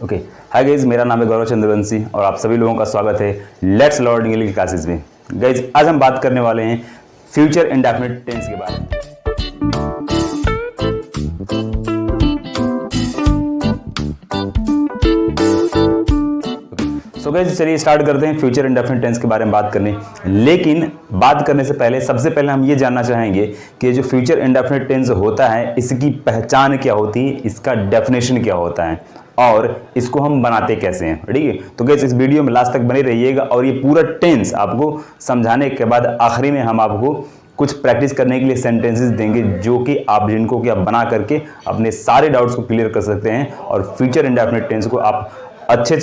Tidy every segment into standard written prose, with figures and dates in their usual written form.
Okay, hi guys, मेरा नाम है गौरव चंद्रवंशी और आप सभी लोगों का स्वागत है लेट्स लर्न इंग्लिश की क्लासेस में। गाइज, आज हम बात करने वाले हैं फ्यूचर इंडेफिनिट टेंस के बारे में। सो गाइज, चलिए स्टार्ट करते हैं फ्यूचर इंडेफिनिट टेंस के बारे में बात करने। लेकिन बात करने से पहले सबसे पहले हम ये जानना चाहेंगे कि जो फ्यूचर इंडेफिनिट टेंस होता है इसकी पहचान क्या होती है, इसका डेफिनेशन क्या होता है और इसको हम बनाते कैसे हैं। ठीक है, तो गाइस इस वीडियो में लास्ट तक बने रहिएगा और ये पूरा टेंस आपको समझाने के बाद आखिरी में हम आपको कुछ प्रैक्टिस करने के लिए सेंटेंसेस देंगे जो कि आप जिनको कि आप बना करके अपने सारे डाउट्स को क्लियर कर सकते हैं और फ्यूचर इंडेफिनिट टेंस को आप अच्छे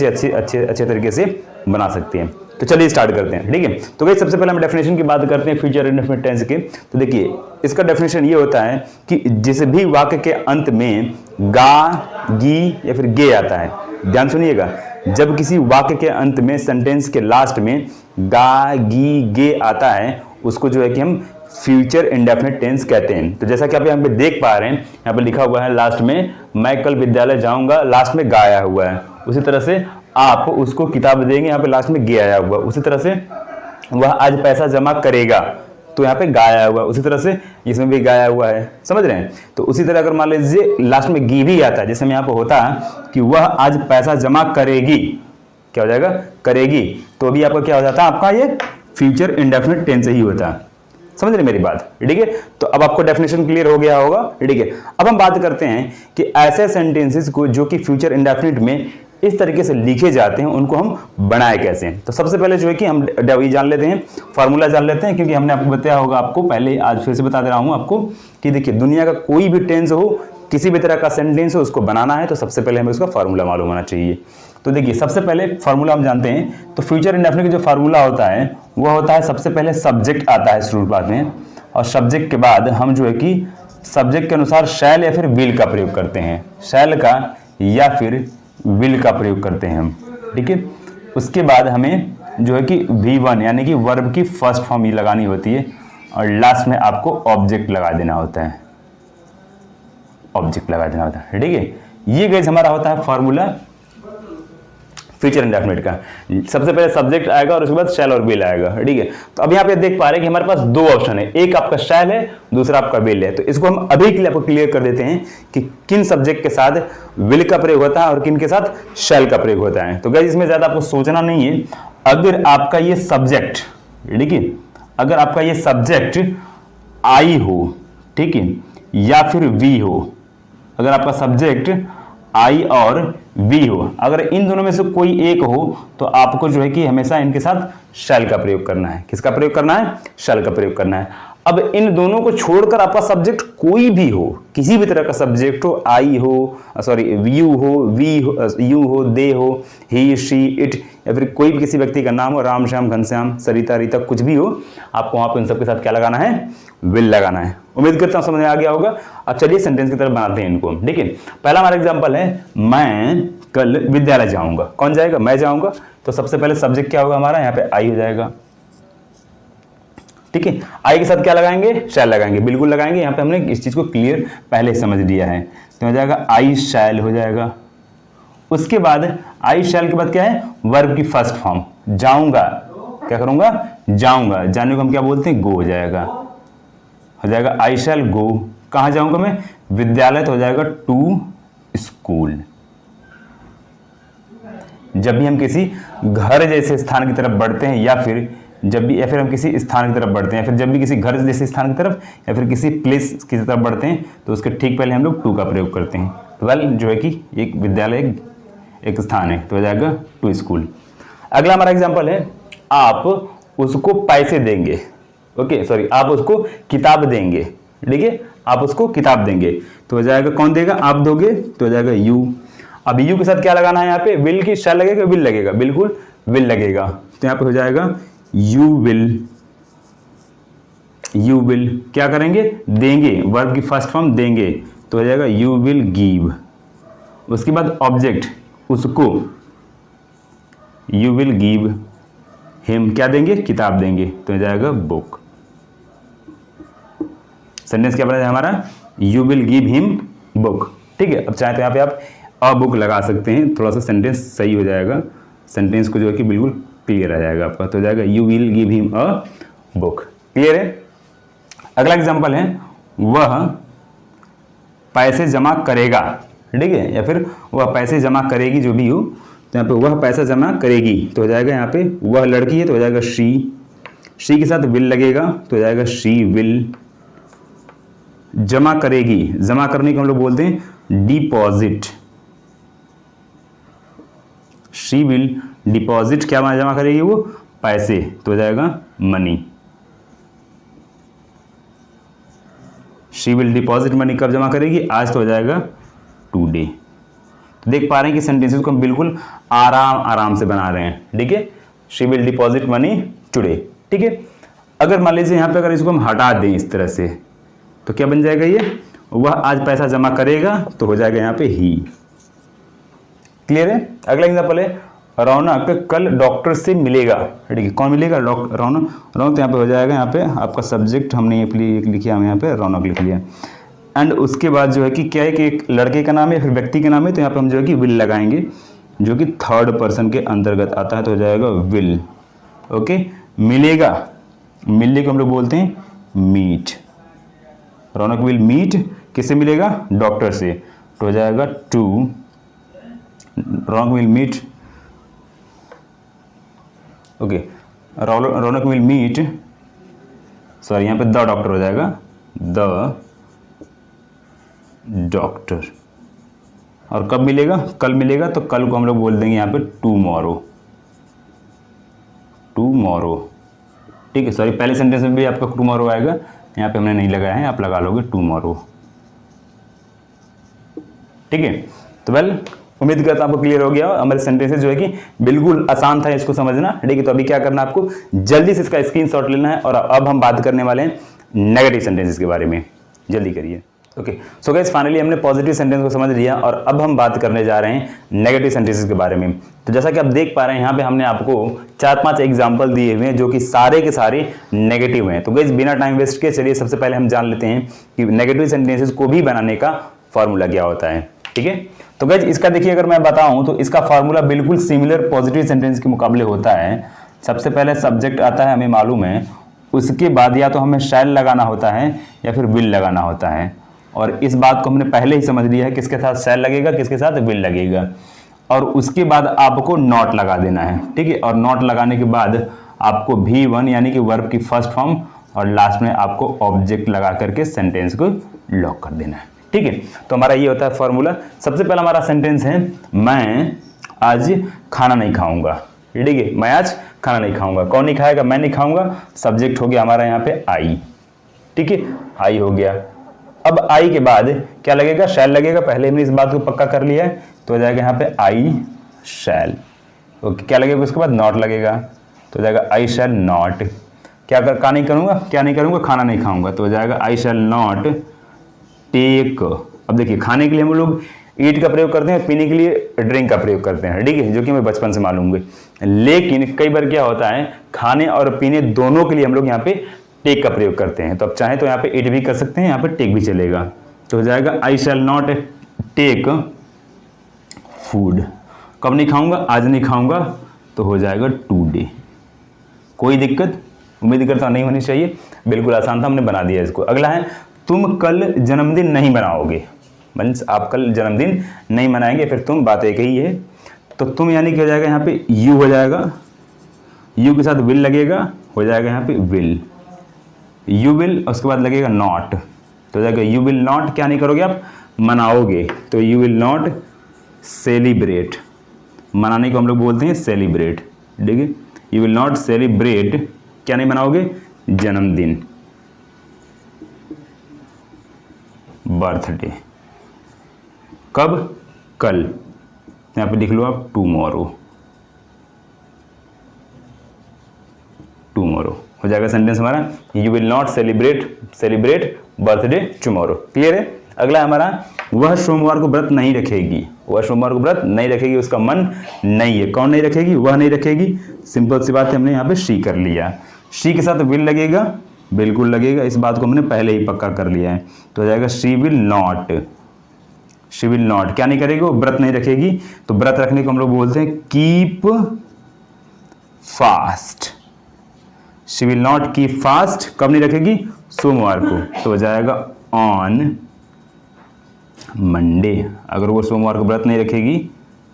तरीके से बना सकते हैं। तो चलिए स्टार्ट करते हैं। ठीक है, तो गाइस सबसे पहले हम डेफिनेशन की बात करते हैं फ्यूचर इंडेफिनिट टेंस के। तो देखिए, इसका डेफिनेशन ये होता है कि जिस भी वाक्य के अंत में गा, गी या फिर गे आता है, ध्यान सुनिएगा, जब किसी वाक्य के अंत में सेंटेंस के लास्ट में गा, गी, गे आता है उसको जो है कि हम फ्यूचर इंडेफिनिट टेंस कहते हैं। तो जैसा कि आप यहाँ पे देख पा रहे हैं, यहाँ पे लिखा हुआ है लास्ट में मैं कल विद्यालय जाऊंगा, लास्ट में गा आया हुआ है। उसी तरह से आप उसको किताब देंगे, यहाँ पे लास्ट में गे आया हुआ। उसी तरह से वह आज पैसा जमा करेगा, तो यहाँ पे गाया हुआ। उसी तरह से इसमें भी गाया हुआ है, समझ रहे हैं। तो उसी तरह अगर मान लीजिए लास्ट में गी भी आता है, जैसे यहाँ पे होता है कि वह आज पैसा जमा करेगी, क्या हो जाएगा, करेगी, तो भी आपका क्या हो जाता है, आपका ये फ्यूचर इंडेफिनिट टेंस ही होता है। समझ रहे मेरी बात। ठीक है, तो अब आपको डेफिनेशन क्लियर हो गया होगा। ठीक है, अब हम बात करते हैं कि ऐसे सेंटेंसेस को जो कि फ्यूचर इंडेफिनिट में इस तरीके से लिखे जाते हैं उनको हम बनाए कैसे। तो सबसे पहले जो है कि हम जान लेते हैं, फार्मूला जान लेते हैं, क्योंकि हमने आपको बताया होगा, आपको पहले आज फिर से बता दे रहा हूं आपको कि देखिए दुनिया का कोई भी टेंस हो, किसी भी तरह का सेंटेंस हो, उसको बनाना है तो सबसे पहले हमें उसका फार्मूला मालूम होना चाहिए। तो देखिए सबसे पहले फार्मूला हम जानते हैं, तो फ्यूचर इंडेफिनिट का जो फार्मूला होता है वह होता है, सबसे पहले सब्जेक्ट आता है शुरुआत में, और सब्जेक्ट के बाद हम जो है कि सब्जेक्ट के अनुसार शैल या फिर विल का प्रयोग करते हैं, शैल का या फिर विल का प्रयोग करते हैं हम। ठीक है, उसके बाद हमें जो है कि V1 यानी कि वर्ब की फर्स्ट फॉर्म ही लगानी होती है और लास्ट में आपको ऑब्जेक्ट लगा देना होता है, ऑब्जेक्ट लगा देना होता है। ठीक है, ये गाइस हमारा होता है फार्मूला फ्यूचर इंडेफिनिट का। सबसे पहले सब्जेक्ट आएगा और उसके बाद शैल और विल आएगा। ठीक है, तो अभी आप ये देख पा रहे हैं कि हमारे पास दो ऑप्शन है, एक आपका शैल है, दूसरा आपका विल है। तो इसको हम अभी के लिए आपको क्लियर कर देते हैं कि किन सब्जेक्ट के साथ विल का प्रयोग होता है और किन के साथ शैल का प्रयोग होता है। तो गाइस इसमें ज्यादा आपको सोचना नहीं है। अगर आपका ये सब्जेक्ट, ठीक है, अगर आपका ये सब्जेक्ट आई हो, ठीक है, या फिर वी हो, अगर आपका सब्जेक्ट आई और वी हो, अगर इन दोनों में से कोई एक हो तो आपको जो है कि हमेशा इनके साथ शैल का प्रयोग करना है। किसका प्रयोग करना है, शैल का प्रयोग करना है। अब इन दोनों को छोड़कर आपका सब्जेक्ट कोई भी हो, किसी भी तरह का सब्जेक्ट हो, आई हो, सॉरी यू हो, वी हो, यू हो, दे हो, ही, शी, इट, या फिर कोई भी किसी व्यक्ति का नाम हो, राम, श्याम, घनश्याम, सरिता, रीता, कुछ भी हो, आपको वहां पर इन सबके साथ क्या लगाना है, विल लगाना है। उम्मीद करता हूं समझ में आ गया होगा। अब चलिए सेंटेंस की तरफ बनाते हैं इनको। ठीक है, पहला हमारा एग्जांपल है, मैं कल विद्यालय जाऊंगा। कौन जाएगा, मैं जाऊंगा। तो सबसे पहले सब्जेक्ट क्या होगा हमारा, यहाँ पे आई हो जाएगा। ठीक है, आई के साथ क्या लगाएंगे, शैल लगाएंगे, बिल्कुल लगाएंगे। यहाँ पे हमने इस चीज को क्लियर पहले समझ लिया है। तो हो जाएगा आई शैल हो जाएगा। उसके बाद आई शैल के बाद क्या है, वर्ब की फर्स्ट फॉर्म, जाऊंगा, क्या करूंगा, जाऊंगा, जाने को हम क्या बोलते हैं, गो हो जाएगा। हो जाएगा आई शैल गो, कहां जाऊंगा मैं, विद्यालय, तो हो जाएगा टू स्कूल। जब भी हम किसी घर जैसे स्थान की तरफ बढ़ते हैं या फिर हम किसी स्थान की तरफ बढ़ते हैं, फिर जब भी किसी घर जैसे स्थान की तरफ या फिर किसी प्लेस की तरफ बढ़ते हैं तो उसके ठीक पहले हम लोग टू का प्रयोग करते हैं। तो वेल जो है कि एक विद्यालय एक स्थान है, तो हो जाएगा टू स्कूल। अगला हमारा एग्जांपल है, आप उसको पैसे देंगे। ओके सॉरी, आप उसको किताब देंगे। ठीक है, आप उसको किताब देंगे, तो हो जाएगा कौन देगा, आप दोगे, तो हो जाएगा यू। अब यू के साथ क्या लगाना है, यहाँ पे विल की शैल लगेगा, विल लगेगा, बिल्कुल विल लगेगा। तो यहाँ पे हो जाएगा यू विल, यू विल क्या करेंगे, देंगे, वर्ब की फर्स्ट फॉर्म देंगे, तो हो जाएगा यू विल गिव। उसके बाद ऑब्जेक्ट, उसको, यू विल गिव हिम, क्या देंगे, किताब देंगे, तो हो जाएगा बुक। सेंटेंस क्या बना है हमारा, you will give him book. ठीक है, अब चाहे तो यहाँ पे आप अ बुक लगा सकते हैं, थोड़ा सा सेंटेंस सही हो जाएगा, सेंटेंस को जो है कि बिल्कुल क्लियर आ जाएगा आपका। तो हो जाएगा you will give him a book. Clear है। अगला एग्जांपल है वह पैसे जमा करेगा, ठीक है, या फिर वह पैसे जमा करेगी, जो भी हो। तो यहाँ पे वह पैसा जमा करेगी तो हो जाएगा यहाँ पे वह लड़की है तो हो जाएगा शी के साथ विल लगेगा तो हो जाएगा शी विल। जमा करेगी, जमा करने को हम लोग बोलते हैं डिपॉजिट। शी विल डिपॉजिट, क्या जमा करेगी वो, पैसे, तो हो जाएगा money. She will deposit money, कब जमा करेगी, आज, तो हो जाएगा टुडे। तो देख पा रहे हैं कि सेंटेंसेस को हम बिल्कुल आराम से बना रहे हैं, ठीक है। She will deposit money today, ठीक है। अगर मान लीजिए यहाँ पे अगर इसको हम हटा दें इस तरह से तो क्या बन जाएगा, ये वह आज पैसा जमा करेगा तो हो जाएगा यहाँ पे ही। क्लियर है। अगला एग्जांपल है रौनक कल डॉक्टर से मिलेगा, ठीक है। कौन मिलेगा, रौनक। तो यहाँ पे हो जाएगा, यहाँ पे आपका सब्जेक्ट हमने लिखा, हम यहाँ पे रौनक लिख लिया। एंड उसके बाद जो है कि क्या है कि एक लड़के का नाम है या फिर व्यक्ति का नाम है, तो यहाँ पे हम जो है कि विल लगाएंगे, जो कि थर्ड पर्सन के अंतर्गत आता है, तो हो जाएगा विल। ओके। मिलेगा, मिलने को हम लोग बोलते हैं मीट। रौनक विल मीट, किससे मिलेगा, डॉक्टर से, तो हो जाएगा to. Raunak will meet, okay, Raunak will meet, sorry यहाँ पे द डॉक्टर हो जाएगा, द डॉक्टर। और कब मिलेगा, कल मिलेगा, तो कल को हम लोग बोल देंगे यहाँ पे टुमारो, टुमारो, ठीक है। सॉरी, पहले सेंटेंस में भी आपका टुमारो आएगा, यहाँ पे हमने नहीं लगाया है, आप लगा लोगे टुमारो, ठीक है। तो वेल, उम्मीद करता हूं आपको क्लियर हो गया। हमारे सेंटेंसेस जो है कि बिल्कुल आसान था इसको समझना, ठीक है। तो अभी क्या करना है, आपको जल्दी से इसका स्क्रीनशॉट लेना है। और अब हम बात करने वाले हैं नेगेटिव सेंटेंसेस के बारे में, जल्दी करिए। ओके, सो गाइस, फाइनली हमने पॉजिटिव सेंटेंस को समझ लिया और अब हम बात करने जा रहे हैं नेगेटिव सेंटेंसेस के बारे में। तो जैसा कि आप देख पा रहे हैं, यहाँ पे हमने आपको 4-5 एग्जाम्पल दिए हुए हैं जो कि सारे के सारे नेगेटिव हैं। तो गाइस, बिना टाइम वेस्ट के चलिए सबसे पहले हम जान लेते हैं कि नेगेटिव सेंटेंसेस को भी बनाने का फॉर्मूला क्या होता है, ठीक है। तो गाइस, इसका देखिए, अगर मैं बताऊं तो इसका फॉर्मूला बिल्कुल सिमिलर पॉजिटिव सेंटेंस के मुकाबले होता है। सबसे पहले सब्जेक्ट आता है, हमें मालूम है, उसके बाद या तो हमें शैल लगाना होता है या फिर विल लगाना होता है। और इस बात को हमने पहले ही समझ लिया है, किसके साथ शैल लगेगा, किसके साथ विल लगेगा। और उसके बाद आपको नॉट लगा देना है, ठीक है। और नॉट लगाने के बाद आपको V1 यानी कि वर्ब की फर्स्ट फॉर्म और लास्ट में आपको ऑब्जेक्ट लगा करके सेंटेंस को लॉक कर देना है, ठीक है। तो हमारा ये होता है फॉर्मूला। सबसे पहला हमारा सेंटेंस है, मैं आज खाना नहीं खाऊंगा, ठीक है। मैं आज खाना नहीं खाऊंगा, कौन नहीं खाएगा, मैं नहीं खाऊंगा। सब्जेक्ट हो गया हमारा यहाँ पे आई, ठीक है, आई हो गया। अब आई के बाद क्या लगेगा, शैल लगेगा। पहले हमने इस बात को पक्का कर लिया है, तो हो जाएगा यहाँ पे आई शैल। ओके, क्या लगेगा उसके बाद, नॉट लगेगा, तो हो जाएगा आई शैल नॉट। क्या नहीं करूंगा, क्या नहीं करूंगा, खाना नहीं खाऊंगा, तो हो जाएगा आई शैल नॉट टेक। अब देखिए, खाने के लिए हम लोग ईट का प्रयोग करते हैं, पीने के लिए ड्रिंक का प्रयोग करते हैं, ठीक है, जो कि हमें बचपन से मालूम है। लेकिन कई बार क्या होता है, खाने और पीने दोनों के लिए हम लोग यहाँ पे टेक का प्रयोग करते हैं। तो अब चाहे तो यहाँ पे इट भी कर सकते हैं, यहाँ पे टेक भी चलेगा। तो हो जाएगा आई शैल नॉट टेक फूड। कब नहीं खाऊंगा, आज नहीं खाऊंगा, तो हो जाएगा टुडे। कोई दिक्कत उम्मीद करता नहीं होनी चाहिए, बिल्कुल आसान था, हमने बना दिया इसको। अगला है, तुम कल जन्मदिन नहीं मनाओगे, मीन्स आप कल जन्मदिन नहीं मनाएंगे, फिर तुम, बात एक ही है। तो तुम यानी कि हो जाएगा यहाँ पे यू हो जाएगा, यू के साथ विल लगेगा, हो जाएगा यहाँ पे विल, यू विल, उसके बाद लगेगा नॉट, तो हो जाएगा यू विल नॉट, क्या नहीं करोगे आप, मनाओगे, तो यू विल नॉट सेलिब्रेट। मनाने को हम लोग बोलते हैं सेलिब्रेट, ठीक है। यू विल नॉट सेलिब्रेट, क्या नहीं मनाओगे, जन्मदिन, बर्थडे। कब, कल, यहाँ पे लिख लो आप टुमारो, टुमारो हो जाएगा सेंटेंस हमारा, you will not celebrate birthday tomorrow. Clear है। अगला हमारा, वह सोमवार को व्रत नहीं रखेगी, वह सोमवार को व्रत नहीं रखेगी, उसका मन नहीं है। कौन नहीं रखेगी, वह नहीं रखेगी। सिंपल सी बात है, हमने यहाँ पे शी कर लिया। शी के साथ विल लगेगा, बिल्कुल लगेगा, इस बात को हमने पहले ही पक्का कर लिया है। तो हो जाएगा she will not she will not, क्या नहीं करेगी, वो व्रत नहीं रखेगी। तो व्रत रखने को हम लोग बोलते हैं keep fast. She will not keep fast, कब नहीं रखेगी, सोमवार को, तो हो जाएगा ऑन मंडे। अगर वो सोमवार को व्रत नहीं रखेगी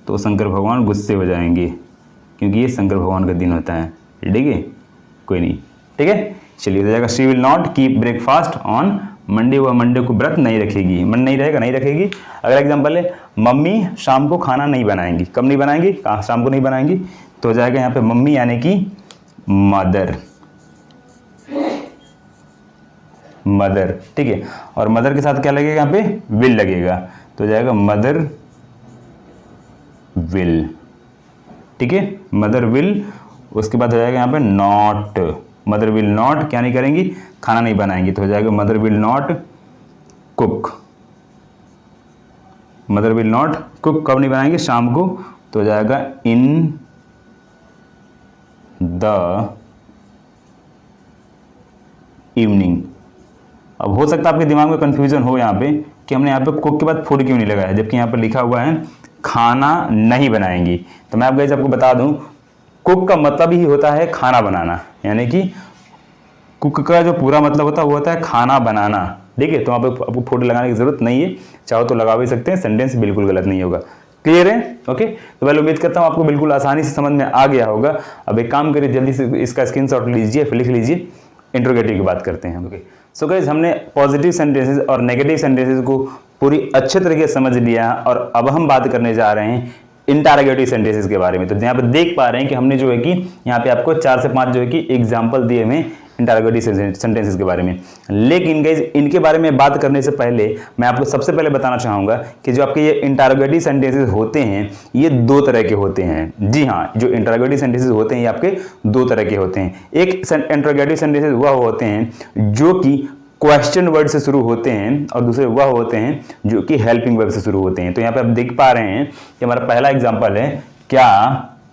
तो शंकर भगवान गुस्से हो जाएंगे, क्योंकि ये शंकर भगवान का दिन होता है, ठीक है, कोई नहीं, ठीक है। चलिए हो जाएगा she will not keep breakfast on Monday, वह मंडे को व्रत नहीं रखेगी, मन नहीं रहेगा, नहीं रखेगी। अगला एग्जांपल है मम्मी शाम को खाना नहीं बनाएंगी, कब नहीं बनाएंगी, शाम को नहीं बनाएंगी, तो हो जाएगा यहाँ पे मम्मी यानी कि मदर, मदर, ठीक है। और मदर के साथ क्या लगेगा, यहाँ पे विल लगेगा, तो हो जाएगा मदर विल, ठीक है, मदर विल। उसके बाद हो जाएगा यहाँ पे नॉट, मदर विल नॉट क्या नहीं करेंगी, खाना नहीं बनाएंगी, तो हो जाएगा mother will not cook, mother will not cook, कब नहीं बनाएंगे, शाम को, तो हो जाएगा इन द इवनिंग। अब हो सकता है आपके दिमाग में कंफ्यूजन हो यहाँ पे कि हमने यहाँ पे कुक के बाद फूड क्यों नहीं लगाया, जबकि यहाँ पे लिखा हुआ है खाना नहीं बनाएंगी। तो मैं आपको बता दूं, कुक का मतलब ही होता है खाना बनाना, यानी कि कुक का जो पूरा मतलब होता है वो होता है खाना बनाना, ठीक है। तो वहाँ पे आपको फूड लगाने की जरूरत नहीं है, चाहो तो लगा भी सकते हैं, सेंटेंस बिल्कुल गलत नहीं होगा। क्लियर है, ओके। तो मैं उम्मीद करता हूँ आपको बिल्कुल आसानी से समझ में आ गया होगा। अब एक काम करिए, जल्दी से इसका स्क्रीनशॉट लीजिए, फिर लिख लीजिए, इंट्रोगेटिव की बात करते हैं, ओके। सो गाइस, हमने पॉजिटिव सेंटेंसेस और नेगेटिव सेंटेंसेस को पूरी अच्छे तरीके से समझ लिया, और अब हम बात करने जा रहे हैं इंटरोगेटिव सेंटेंसेस के बारे में। तो यहाँ पे देख पा रहे हैं कि हमने जो है कि यहाँ पे आपको 4 से 5 जो है कि एग्जाम्पल दिए हुए इंटरोगेटिव सेंटेंसेस के बारे में। लेकिन गाइस, इनके बारे में बात करने से पहले मैं आपको सबसे पहले बताना चाहूँगा कि जो आपके ये इंटरोगेटिव सेंटेंसेस होते हैं, ये 2 तरह के होते हैं। जी हाँ, जो इंटरोगेटिव सेंटेंसेस होते हैं ये आपके 2 तरह के होते हैं। एक इंटरोगेटिव सेंटेंसेस वह होते हैं जो कि क्वेश्चन वर्ड से शुरू होते हैं, और दूसरे वह होते हैं जो कि हेल्पिंग वर्ब से शुरू होते हैं। तो यहाँ पे आप देख पा रहे हैं कि हमारा पहला एग्जांपल है, क्या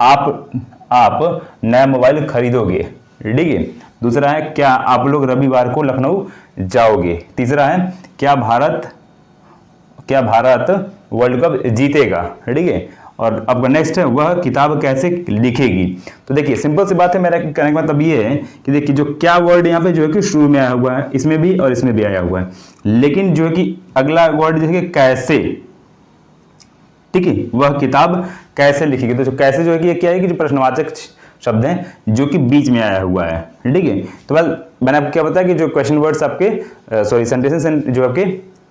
आप नया मोबाइल खरीदोगे, ठीक है। दूसरा है, क्या आप लोग रविवार को लखनऊ जाओगे। तीसरा है, क्या भारत वर्ल्ड कप जीतेगा, ठीक है। और अब नेक्स्ट है, वह किताब कैसे लिखेगी। तो देखिए सिंपल सी बात है, मेरा कहने का मतलब ये है कि देखिए जो क्या वर्ड यहाँ पे जो है कि शुरू में आया हुआ है, इसमें भी और इसमें भी आया हुआ है, लेकिन जो है कि अगला वर्ड जो है कि कैसे, ठीक है, वह किताब कैसे लिखेगी। तो जो कैसे जो है कि ये क्या है कि जो प्रश्नवाचक शब्द हैं जो कि बीच में आया हुआ है, ठीक है। तो मैंने आपको क्या बताया कि जो क्वेश्चन वर्ड्स आपके सेंटेंसेस जो आपके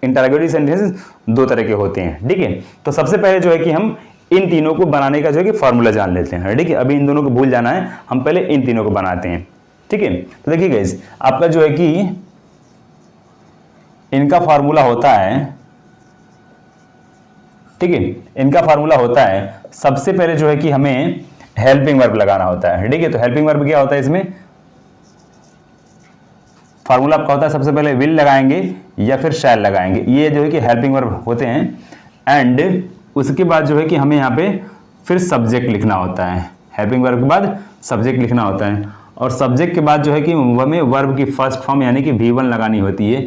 इंटरोगेटिव सेंटेंसेस 2 तरह के होते हैं, ठीक है। तो सबसे पहले जो है कि हम इन तीनों को बनाने का जो है कि फॉर्मूला जान लेते हैं, ठीक है। अभी इन दोनों को भूल जाना है, हम पहले इन तीनों को बनाते हैं, ठीक है। तो देखिए गाइस, आपका जो है कि इनका फार्मूला होता है, ठीक है, इनका फार्मूला होता है, सबसे पहले जो है कि हमें हेल्पिंग वर्ब लगाना होता है, ठीक है। तो हेल्पिंग वर्ब क्या होता है, इसमें फार्मूला आपका होता है, सबसे पहले विल लगाएंगे या फिर शैल लगाएंगे, ये जो है कि हेल्पिंग वर्ब होते हैं। एंड उसके बाद जो है कि हमें यहाँ पे फिर सब्जेक्ट लिखना होता है, हेल्पिंग वर्ब के बाद सब्जेक्ट लिखना होता है, और सब्जेक्ट के बाद जो है कि हमें वर्ब की फर्स्ट फॉर्म यानी कि V1 लगानी होती है,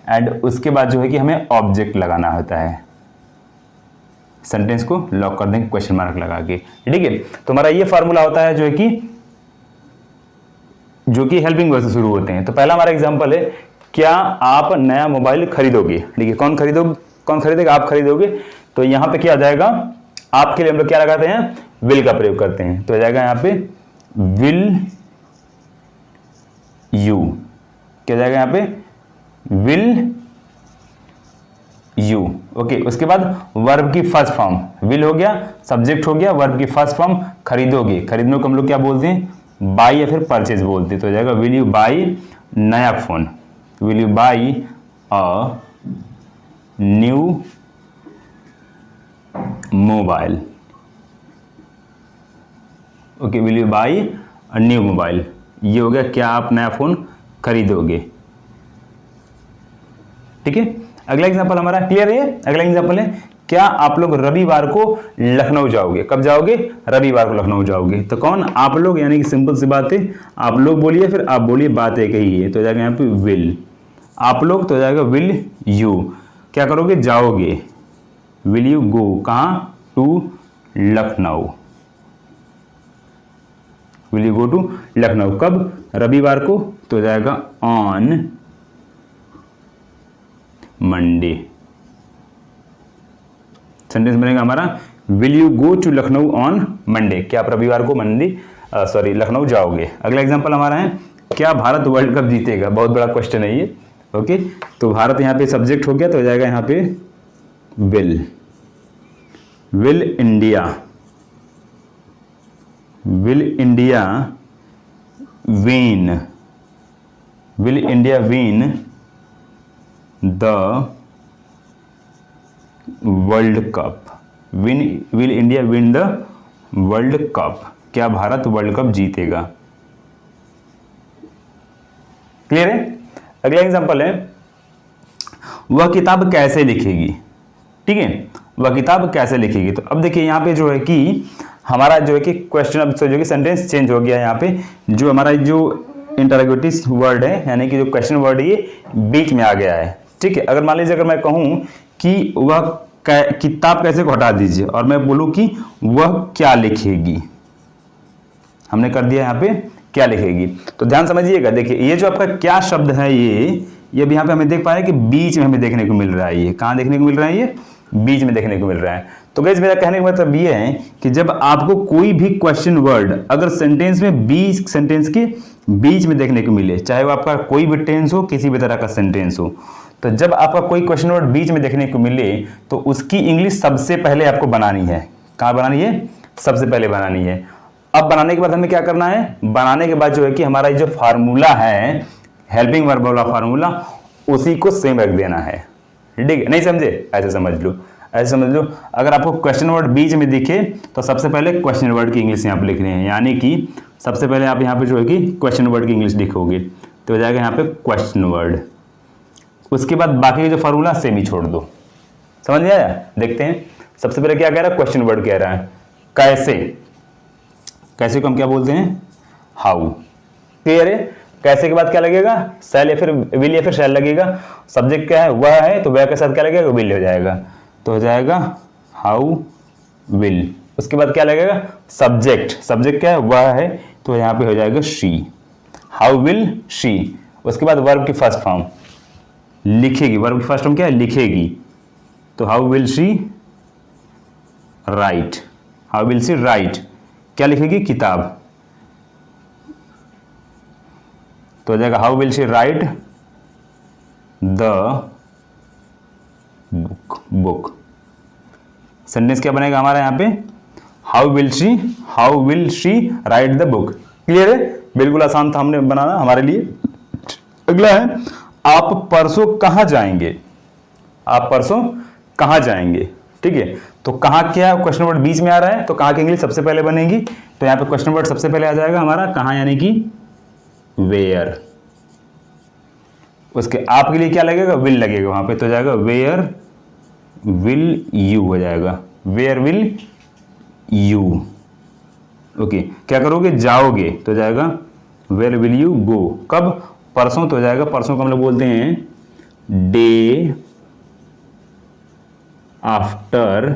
एंड उसके बाद जो है कि हमें ऑब्जेक्ट लगाना होता है। सेंटेंस को लॉक कर देंगे क्वेश्चन मार्क लगा के, ठीक है। तो हमारा ये फार्मूला होता है जो है कि हेल्पिंग वर्ब से शुरू होते हैं। तो पहला हमारा एग्जांपल है, क्या आप नया मोबाइल खरीदोगे, ठीक है। कौन खरीदेगा, आप खरीदोगे। तो यहां पे क्या आ जाएगा, आपके लिए हम लोग क्या लगाते हैं, विल का प्रयोग करते हैं। तो आ जाएगा यहां पे विल यू, क्या जाएगा यहां पे विल यू, ओके। उसके बाद वर्ब की फर्स्ट फॉर्म विल हो गया, सब्जेक्ट हो गया, वर्ब की फर्स्ट फॉर्म खरीदोगे, खरीदने को हम लोग क्या बोलते हैं, बाई या फिर परचेज बोलते हैं। तो हो जाएगा विल यू बाई नया phone, will you by a new mobile, okay, will you by a new mobile, ये हो गया क्या आप नया फोन खरीदोगे, ठीक है। अगला एग्जांपल हमारा क्लियर है। अगला एग्जांपल है, क्या आप लोग रविवार को लखनऊ जाओगे। कब जाओगे, रविवार को लखनऊ जाओगे। तो कौन, आप लोग, यानी कि सिंपल सी बात है, आप लोग बोलिए फिर आप बोलिए, बात एक ही है। तो जाएगा यहाँ पे विल, आप लोग, तो जाएगा विल यू, क्या करोगे, जाओगे, विल यू गो, कहाँ, to Lucknow, will you go to Lucknow, कब, रविवार को, तो हो जाएगा ऑन मंडे। सेंटेंस बनेगा हमारा will you go to Lucknow on Monday, क्या आप रविवार को लखनऊ जाओगे। अगला एग्जांपल हमारा है, क्या भारत वर्ल्ड कप जीतेगा, बहुत बड़ा क्वेश्चन है ये। ओके, तो भारत यहाँ पे सब्जेक्ट हो गया, तो हो जाएगा यहाँ पे will India win the world cup, will India win the world cup, क्या भारत वर्ल्ड कप जीतेगा। क्लियर है। अगला एग्जांपल है, वह किताब कैसे लिखेगी, ठीक है, वह किताब कैसे लिखेगी। तो अब देखिए यहाँ पे जो है कि हमारा जो है कि क्वेश्चन अब जो कि सेंटेंस चेंज हो गया है। यहाँ पे जो हमारा जो इंटरोगेटिव वर्ड है, यानी कि जो क्वेश्चन वर्ड है ये बीच में आ गया है, ठीक है। अगर मान लीजिए अगर मैं कहूँ कि वह किताब कैसे को हटा दीजिए और मैं बोलूँ कि वह क्या लिखेगी, हमने कर दिया यहाँ पे क्या लिखेगी। तो ध्यान समझिएगा, देखिए ये जो आपका क्या शब्द है ये अब यहाँ पे हमें देख पा रहे हैं कि बीच में हमें देखने को मिल रहा है। ये कहाँ देखने को मिल रहा है, ये बीच में देखने को मिल रहा है। तो गाइस मेरा कहने का मतलब ये है कि जब आपको कोई भी क्वेश्चन वर्ड अगर सेंटेंस के बीच में देखने को मिले, चाहे वो आपका कोई भी टेंस हो, किसी भी तरह का सेंटेंस हो, तो जब आपका कोई क्वेश्चन वर्ड बीच में देखने को मिले तो उसकी इंग्लिश सबसे पहले आपको बनानी है। कहाँ बनानी है, सबसे पहले बनानी है। अब बनाने के बाद हमें क्या करना है, बनाने के बाद जो है कि हमारा जो फार्मूला है, हेल्पिंग वर्ब वाला फार्मूला, उसी को सेम रख देना है, ठीक है। नहीं समझे, ऐसे समझ लो, ऐसे समझ लो। अगर आपको क्वेश्चन वर्ड बीच में दिखे तो सबसे पहले क्वेश्चन वर्ड की इंग्लिश यहाँ पे लिख रहे हैं, यानी कि सबसे पहले आप यहाँ पे जो है कि क्वेश्चन वर्ड की इंग्लिश लिखोगे तो हो जाएगा यहाँ पे क्वेश्चन वर्ड। उसके बाद बाकी का जो फार्मूला सेम ही छोड़ दो। समझ में आया। देखते हैं, सबसे पहले क्या कह रहा है, क्वेश्चन वर्ड कह रहा है कैसे, कैसे को हम क्या बोलते हैं, हाउ। क्लियर है। कैसे के बाद क्या लगेगा, शैल या फिर विल या फिर शैल लगेगा। सब्जेक्ट क्या है, वह है, तो वह के साथ क्या लगेगा, विल हो जाएगा, तो हो जाएगा हाउ विल। उसके बाद क्या लगेगा, सब्जेक्ट, सब्जेक्ट क्या है, वह है, तो यहाँ पे हो जाएगा शी, हाउ विल शी। उसके बाद वर्ब की फर्स्ट फॉर्म लिखेगी, वर्ब की फर्स्ट फॉर्म क्या है, लिखेगी, तो how will she write, how will she write, क्या लिखेगी, किताब, तो हो जाएगा how will she write the book. Sentence क्या बनेगा हमारा यहाँ पे, how will she write the book. Clear है, बिल्कुल आसान था हमने बनाना हमारे लिए। अगला है, आप परसों कहाँ जाएंगे, आप परसों कहाँ जाएंगे, ठीक है। तो कहाँ क्या क्वेश्चन वर्ड बीच में आ रहा है, तो कहाँ की इंग्लिश सबसे पहले बनेगी, तो यहाँ पे क्वेश्चन वर्ड सबसे पहले आ जाएगा हमारा कहाँ, यानी कि वेयर। उसके आप के लिए क्या लगेगा, विल लगेगा वहां पे, तो जाएगा वेयर विल यू हो जाएगा, वेयर विल यू। ओके, क्या करोगे, जाओगे, तो जाएगा वेयर विल यू गो। कब, परसों, तो जाएगा परसों को हम लोग बोलते हैं डे आफ्टर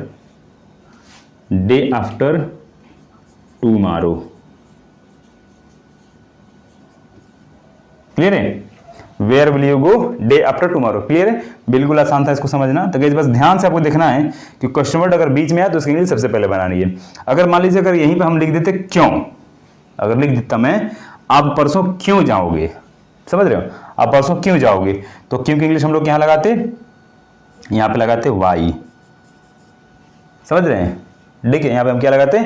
टुमारो। क्लियर है, where will you go day after tomorrow. Clear है, बिल्कुल आसान था इसको समझना। तो गाइस बस ध्यान से आपको देखना है कि क्वेश्चन वर्ड अगर बीच में आए तो उसकी इंग्लिश सबसे पहले बनानी है। अगर मान लीजिए अगर यहीं पे हम लिख देते क्यों, अगर लिख देता मैं आप परसों क्यों जाओगे, समझ रहे हो, आप परसों क्यों जाओगे, तो क्यों की इंग्लिश हम लोग यहाँ लगाते, यहाँ पे लगाते वाई, समझ रहे हैं, ठीक है। यहाँ पे हम क्या लगाते,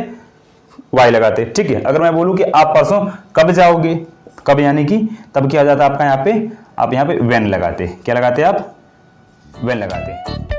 वाई लगाते, ठीक है। अगर मैं बोलूं कि आप परसों कब जाओगे, कब यानी कि तब क्या हो जाता है आपका, यहाँ पे आप यहाँ पे व्हेन लगाते, क्या लगाते आप, व्हेन लगाते।